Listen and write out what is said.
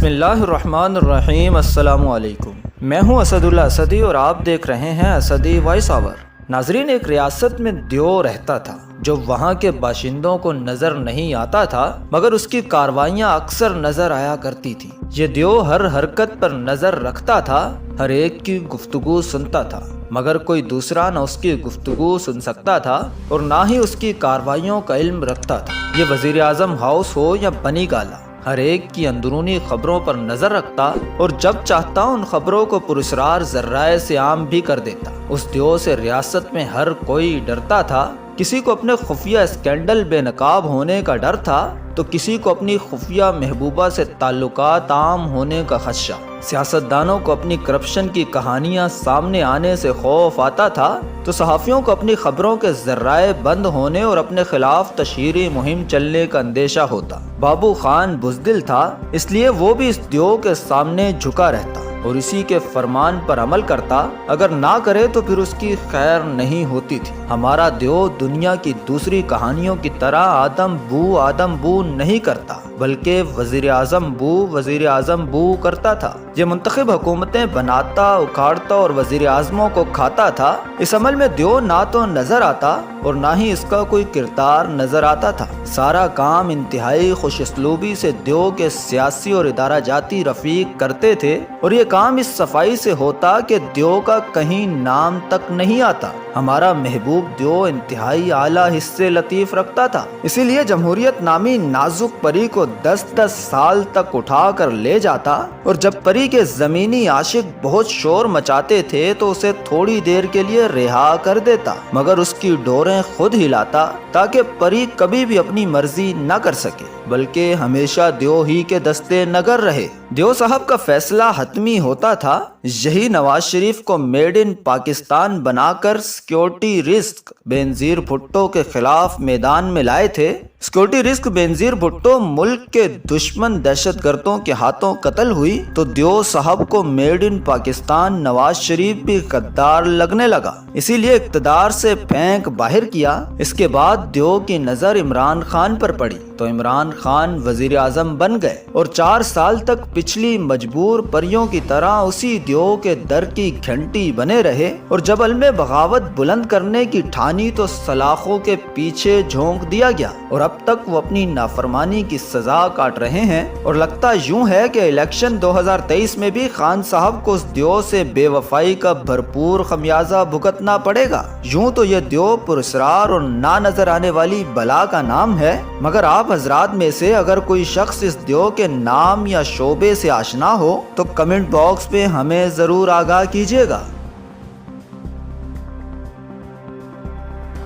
بسم اللہ الرحمن الرحیم۔ السلام علیکم، میں ہوں اسد اللہ اسدی اور آپ دیکھ رہے ہیں اسدی وائس آور۔ ناظرین، ایک ریاست میں دیو رہتا تھا جو وہاں کے باشندوں کو نظر نہیں آتا تھا، مگر اس کی کاروائیاں اکثر نظر آیا کرتی تھیں۔ یہ دیو ہر حرکت پر نظر رکھتا تھا، ہر ایک کی گفتگو سنتا تھا، مگر کوئی دوسرا نہ اس کی گفتگو سن سکتا تھا اور نہ ہی اس کی کاروائیوں کا علم رکھتا تھا۔ یہ وزیر اعظم ہاؤس ہو یا بنی گالا، ہر ایک کی اندرونی خبروں پر نظر رکھتا اور جب چاہتا ان خبروں کو پراسرار ذرائع سے عام بھی کر دیتا۔ اس دیو سے ریاست میں ہر کوئی ڈرتا تھا۔ کسی کو اپنے خفیہ اسکینڈل بے نقاب ہونے کا ڈر تھا تو کسی کو اپنی خفیہ محبوبہ سے تعلقات عام ہونے کا خدشہ۔ سیاستدانوں کو اپنی کرپشن کی کہانیاں سامنے آنے سے خوف آتا تھا تو صحافیوں کو اپنی خبروں کے ذرائع بند ہونے اور اپنے خلاف تشہیری مہم چلنے کا اندیشہ ہوتا۔ بابو خان بزدل تھا، اس لیے وہ بھی اس دیو کے سامنے جھکا رہتا اور اسی کے فرمان پر عمل کرتا۔ اگر نہ کرے تو پھر اس کی خیر نہیں ہوتی تھی۔ ہمارا دیو دنیا کی دوسری کہانیوں کی طرح آدم بو نہیں کرتا، بلکہ وزیر اعظم بو کرتا تھا۔ یہ منتخب حکومتیں بناتا، اکھاڑتا اور وزیر اعظموں کو کھاتا تھا۔ اس عمل میں دیو نہ تو نظر آتا اور نہ ہی اس کا کوئی کردار نظر آتا تھا۔ سارا کام انتہائی خوش اسلوبی سے دیو کے سیاسی اور ادارہ جاتی رفیق کرتے تھے اور یہ کام اس صفائی سے ہوتا کہ دیو کا کہیں نام تک نہیں آتا۔ ہمارا محبوب دیو انتہائی اعلیٰ حصے لطیف رکھتا تھا، اسی لیے جمہوریت نامی نازک پری کو 10 سال تک اٹھا کر لے جاتا اور جب پری کے زمینی عاشق بہت شور مچاتے تھے تو اسے تھوڑی دیر کے لیے رہا کر دیتا، مگر اس کی ڈوریں خود ہلاتا تاکہ پری کبھی بھی اپنی مرضی نہ کر سکے، بلکہ ہمیشہ دیو ہی کے دستے نگر رہے۔ دیو صاحب کا فیصلہ حتمی ہوتا تھا۔ یہی نواز شریف کو میڈ ان پاکستان بنا کر سیکیورٹی رسک بینظیر بھٹو کے خلاف میدان میں لائے تھے۔ سیکیورٹی رسک بینظیر بھٹو ملک کے دشمن دہشت گردوں کے ہاتھوں قتل ہوئی تو دیو صاحب کو میڈ ان پاکستان نواز شریف بھی غدار لگنے لگا، اسی لیے اقتدار سے پھینک باہر کیا۔ اس کے بعد دیو کی نظر عمران خان پر پڑی تو عمران خان وزیر اعظم بن گئے اور 4 سال تک پچھلی مجبور پریوں کی طرح اسی دیو کے در کی گھنٹی بنے رہے اور جب علم بغاوت بلند کرنے کی ٹھانی تو سلاخوں کے پیچھے جھونک دیا گیا اور اب تک وہ اپنی نافرمانی کی سزا کاٹ رہے ہیں۔ اور لگتا یوں ہے کہ الیکشن 2023 میں بھی خان صاحب کو اس دیو سے بے وفائی کا بھرپور خمیازہ بھگتنا پڑے گا۔ یوں تو یہ دیو پراسرار اور نہ نظر آنے والی بلا کا نام ہے، مگر آپ حضرات میں سے اگر کوئی شخص اس دیو کے نام یا شعبے سے آشنا ہو تو کمنٹ باکس پہ ہمیں ضرور آگاہ کیجیے گا۔